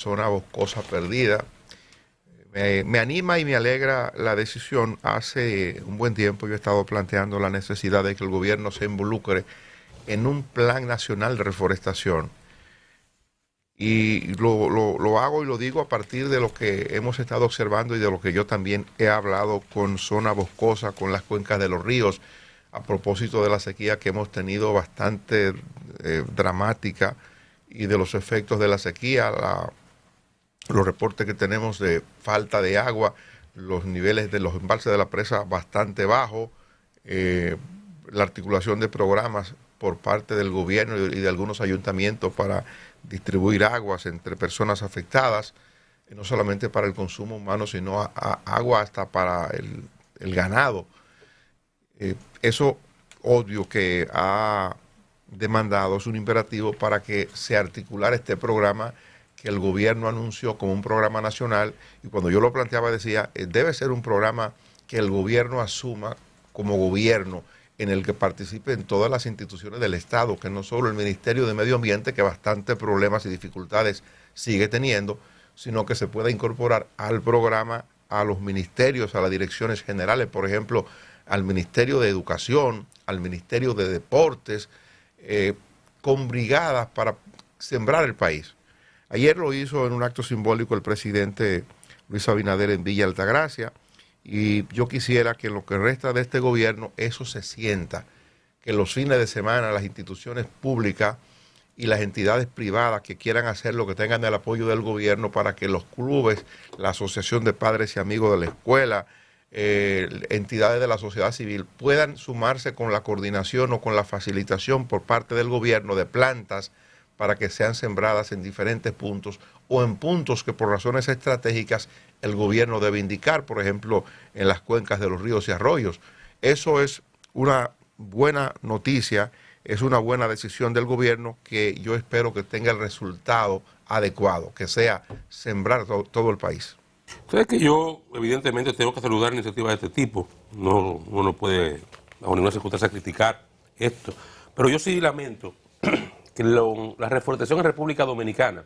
zona boscosa perdida. Me anima y me alegra la decisión. Hace un buen tiempo yo he estado planteando la necesidad de que el gobierno se involucre en un plan nacional de reforestación. Y lo hago y lo digo a partir de lo que hemos estado observando y de lo que yo también he hablado con zona boscosa, con las cuencas de los ríos, a propósito de la sequía que hemos tenido bastante dramática y de los efectos de la sequía, los reportes que tenemos de falta de agua, los niveles de los embalses de la presa bastante bajos, la articulación de programas por parte del gobierno y de algunos ayuntamientos para distribuir aguas entre personas afectadas, no solamente para el consumo humano, sino agua hasta para el ganado. Eso obvio que ha demandado, es un imperativo para que se articulara este programa que el gobierno anunció como un programa nacional, y cuando yo lo planteaba decía, debe ser un programa que el gobierno asuma como gobierno, en el que participen todas las instituciones del Estado, que no solo el Ministerio de Medio Ambiente, que bastantes problemas y dificultades sigue teniendo, sino que se pueda incorporar al programa a los ministerios, a las direcciones generales, por ejemplo, al Ministerio de Educación, al Ministerio de Deportes, con brigadas para sembrar el país. Ayer lo hizo en un acto simbólico el presidente Luis Abinader en Villa Altagracia, y yo quisiera que en lo que resta de este gobierno eso se sienta, que los fines de semana las instituciones públicas y las entidades privadas que quieran hacerlo, que tengan el apoyo del gobierno para que los clubes, la Asociación de Padres y Amigos de la Escuela, entidades de la sociedad civil puedan sumarse con la coordinación o con la facilitación por parte del gobierno de plantas para que sean sembradas en diferentes puntos o en puntos que por razones estratégicas el gobierno debe indicar, por ejemplo, en las cuencas de los ríos y arroyos. Eso es una buena noticia, es una buena decisión del gobierno que yo espero que tenga el resultado adecuado, que sea sembrar todo el país. Ustedes que yo, evidentemente, tengo que saludar iniciativas de este tipo. No, uno no puede, bajo ninguna circunstancia, criticar esto. Pero yo sí lamento que la reforestación en República Dominicana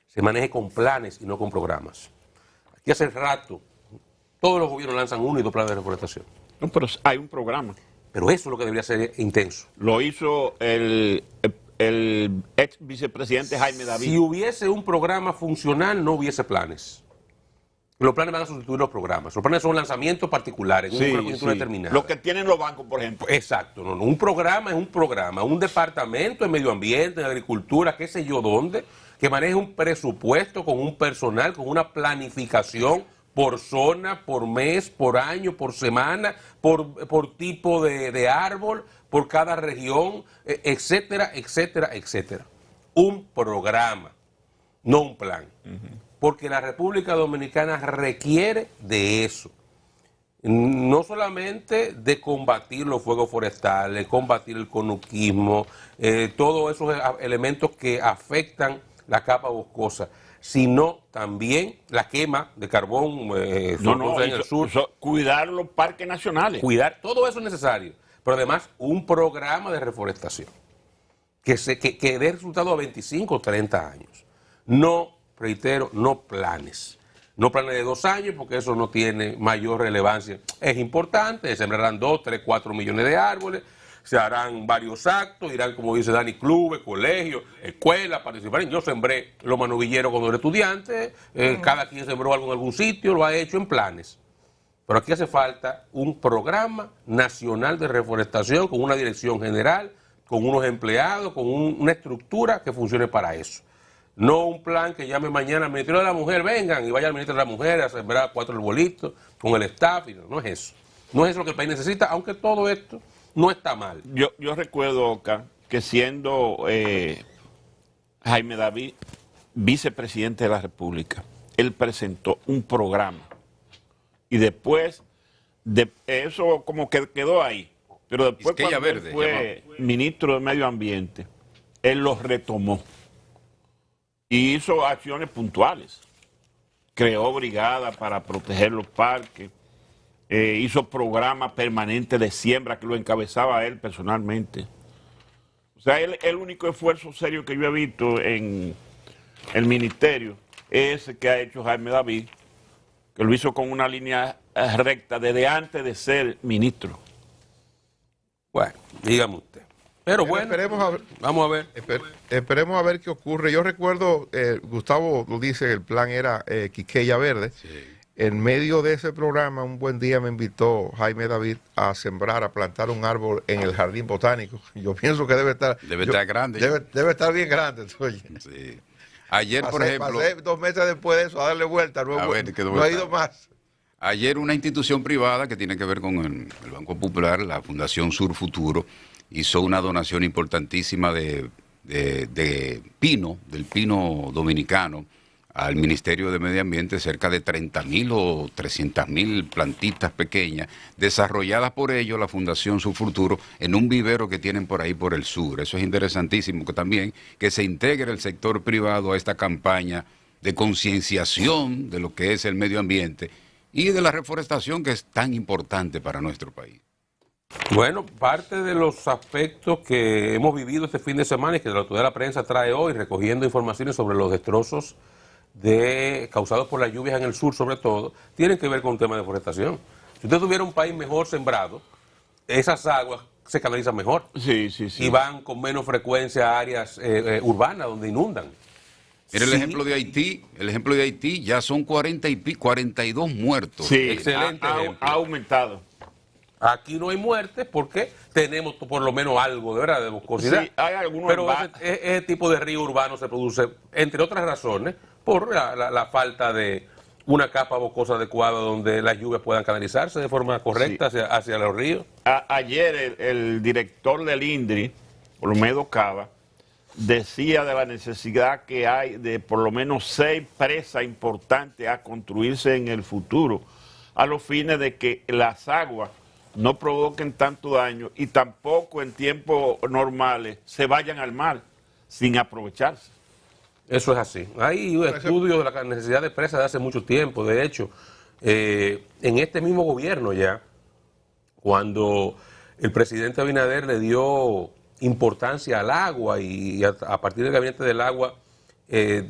se maneje con planes y no con programas. Aquí hace rato todos los gobiernos lanzan uno y dos planes de reforestación. No, pero hay un programa. Pero eso es lo que debería ser intenso. Lo hizo el ex vicepresidente Jaime David. Si hubiese un programa funcional, no hubiese planes. Los planes van a sustituir los programas. Los planes son lanzamientos particulares, en una coyuntura determinada. Lo que tienen los bancos, por ejemplo. Exacto. No. Un programa es un programa. Un departamento de medio ambiente, de agricultura, qué sé yo dónde, que maneje un presupuesto con un personal, con una planificación por zona, por mes, por año, por semana, por tipo de árbol, por cada región, etcétera, etcétera, etcétera. Un programa, no un plan. Porque la República Dominicana requiere de eso. No solamente de combatir los fuegos forestales, combatir el conuquismo, todos esos elementos que afectan la capa boscosa, sino también la quema de carbón en el sur. Cuidar los parques nacionales. Cuidar, todo eso es necesario. Pero además, un programa de reforestación que dé resultado a 25 o 30 años. No, reitero, no planes. No planes de 2 años porque eso no tiene mayor relevancia. Es importante, se sembrarán 2, 3, 4 millones de árboles, se harán varios actos, irán, como dice Dani, clubes, colegios, escuelas, participarán. Yo sembré los manovilleros cuando era estudiante, cada quien sembró algo en algún sitio, lo ha hecho en planes. Pero aquí hace falta un programa nacional de reforestación con una dirección general, con unos empleados, con una estructura que funcione para eso. No un plan que llame mañana al Ministerio de la Mujer, vengan y vaya al Ministerio de la Mujer a sembrar 4 arbolitos con el staff. No es eso. No es eso lo que el país necesita, aunque todo esto no está mal. Yo recuerdo, Oscar, que siendo Jaime David vicepresidente de la República, él presentó un programa. Y después, de eso como que quedó ahí. Pero después cuando él fue ministro de Medio Ambiente, él lo retomó. Y hizo acciones puntuales. Creó brigadas para proteger los parques. Hizo programas permanentes de siembra que lo encabezaba él personalmente. O sea, el único esfuerzo serio que yo he visto en el ministerio es ese que ha hecho Jaime David, que lo hizo con una línea recta desde antes de ser ministro. Bueno, dígame usted. Pero bueno, vamos a ver. Esperemos a ver qué ocurre. Yo recuerdo, Gustavo lo dice, el plan era Quiqueya Verde. Sí. En medio de ese programa, un buen día me invitó Jaime David a sembrar, a plantar un árbol en el jardín botánico. Yo pienso que debe estar grande. Debe estar bien grande. Sí. Ayer, por ejemplo... Pasé 2 meses después de eso a darle vuelta. No he ido más. Ayer una institución privada que tiene que ver con el Banco Popular, la Fundación Sur Futuro, hizo una donación importantísima de pino, del pino dominicano, al Ministerio de Medio Ambiente, cerca de 30.000 o 300.000 plantitas pequeñas, desarrolladas por ellos, la Fundación Sur Futuro, en un vivero que tienen por ahí por el sur. Eso es interesantísimo que también que se integre el sector privado a esta campaña de concienciación de lo que es el medio ambiente y de la reforestación, que es tan importante para nuestro país. Bueno, parte de los aspectos que hemos vivido este fin de semana y que la Autoridad de la Prensa trae hoy, recogiendo informaciones sobre los destrozos causados por las lluvias en el sur, sobre todo, tienen que ver con un tema de deforestación. Si usted tuviera un país mejor sembrado, esas aguas se canalizan mejor. Sí. Y van con menos frecuencia a áreas urbanas donde inundan. Mira el ejemplo de Haití, ya son 42 muertos. Sí, excelente ejemplo. Ha aumentado. Aquí no hay muertes porque tenemos por lo menos algo de verdad de boscosidad. Sí, hay algunos. Pero ese tipo de río urbano se produce, entre otras razones, por la falta de una capa boscosa adecuada donde las lluvias puedan canalizarse de forma correcta hacia los ríos. Ayer el director del INDRI, Olmedo Cava, decía de la necesidad que hay de por lo menos 6 presas importantes a construirse en el futuro, a los fines de que las aguas no provoquen tanto daño y tampoco en tiempos normales se vayan al mar sin aprovecharse. Eso es así. Hay un estudio de la necesidad de presas de hace mucho tiempo. De hecho, en este mismo gobierno ya, cuando el presidente Abinader le dio importancia al agua y a partir del gabinete del agua se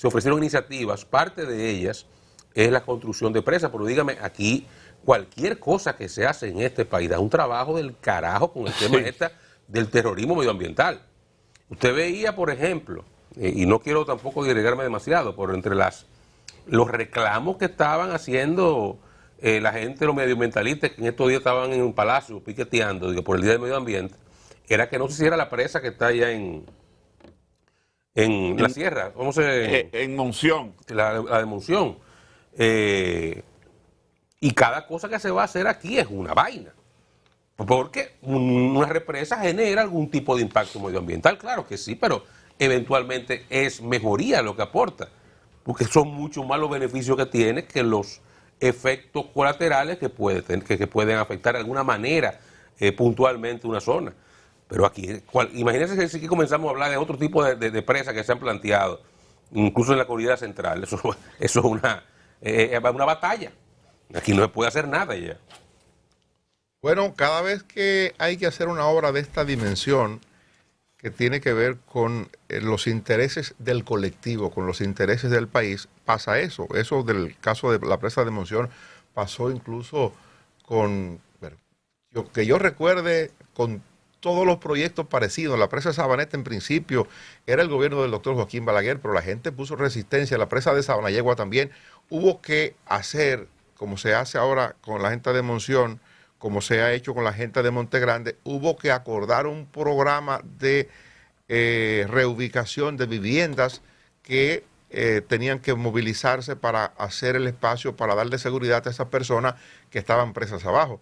ofrecieron iniciativas, parte de ellas es la construcción de presas, pero dígame, aquí cualquier cosa que se hace en este país da un trabajo del carajo con el tema del terrorismo medioambiental. Usted veía, por ejemplo, y no quiero tampoco agregarme demasiado, pero entre los reclamos que estaban haciendo la gente, los medioambientalistas, que en estos días estaban en un palacio piqueteando por el Día del Medio Ambiente, era que no se hiciera la presa que está allá en la sierra, en Monción. La de Monción. Y cada cosa que se va a hacer aquí es una vaina. Porque una represa genera algún tipo de impacto medioambiental, claro que sí, pero eventualmente es mejoría lo que aporta. Porque son mucho más los beneficios que tiene que los efectos colaterales que pueden afectar de alguna manera puntualmente una zona. Pero aquí, imagínense que si comenzamos a hablar de otro tipo de presas que se han planteado, incluso en la Corredera Central, eso es una batalla. Aquí no se puede hacer nada ya. Bueno, cada vez que hay que hacer una obra de esta dimensión, que tiene que ver con los intereses del colectivo, con los intereses del país, pasa eso. Eso del caso de la presa de Monción pasó incluso que yo recuerde, con todos los proyectos parecidos. La presa de Sabaneta en principio era el gobierno del doctor Joaquín Balaguer, pero la gente puso resistencia. La presa de Sabanayegua también hubo que hacer, como se hace ahora con la gente de Monción, como se ha hecho con la gente de Monte Grande, hubo que acordar un programa de reubicación de viviendas que tenían que movilizarse para hacer el espacio, para darle seguridad a esas personas que estaban presas abajo.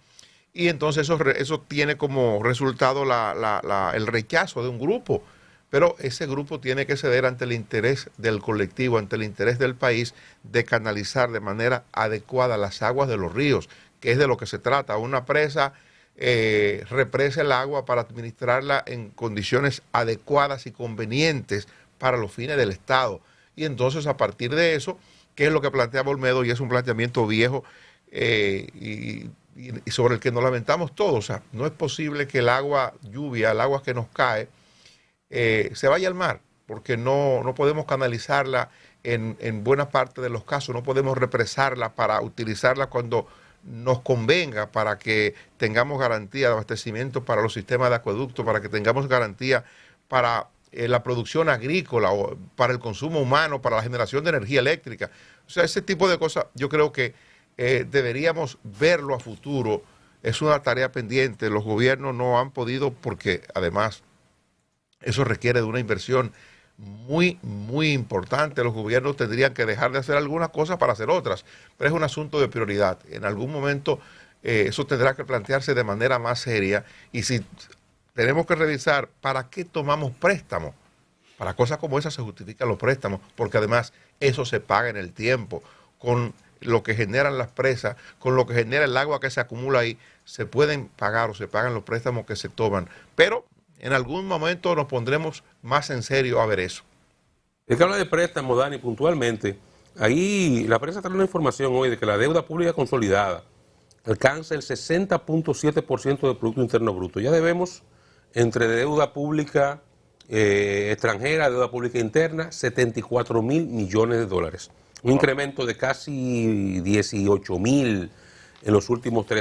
Y entonces eso tiene como resultado el rechazo de un grupo, pero ese grupo tiene que ceder ante el interés del colectivo, ante el interés del país, de canalizar de manera adecuada las aguas de los ríos, que es de lo que se trata. Una presa represa el agua para administrarla en condiciones adecuadas y convenientes para los fines del Estado. Y entonces, a partir de eso, ¿qué es lo que plantea Olmedo? Y es un planteamiento viejo y sobre el que nos lamentamos todos. O sea, no es posible que el agua lluvia, el agua que nos cae, se vaya al mar. porque no podemos canalizarla en buena parte de los casos, no podemos represarla para utilizarla cuando nos convenga, para que tengamos garantía de abastecimiento para los sistemas de acueducto, para que tengamos garantía para la producción agrícola o para el consumo humano, para la generación de energía eléctrica. O sea, ese tipo de cosas yo creo que deberíamos verlo a futuro. Es una tarea pendiente. Los gobiernos no han podido, porque además eso requiere de una inversión muy, muy importante. Los gobiernos tendrían que dejar de hacer algunas cosas para hacer otras, pero es un asunto de prioridad. En algún momento eso tendrá que plantearse de manera más seria, y si tenemos que revisar para qué tomamos préstamos. Para cosas como esas se justifican los préstamos, porque además eso se paga en el tiempo. Con lo que generan las presas, con lo que genera el agua que se acumula ahí, se pueden pagar o se pagan los préstamos que se toman. Pero en algún momento nos pondremos más en serio a ver eso. Es que habla de préstamos, Dani, puntualmente. Ahí la prensa trae una información hoy de que la deuda pública consolidada alcanza el 60.7% del Producto Interno Bruto. Ya debemos, entre deuda pública extranjera, deuda pública interna, 74.000 millones de dólares. Un incremento de casi 18.000 en los últimos 3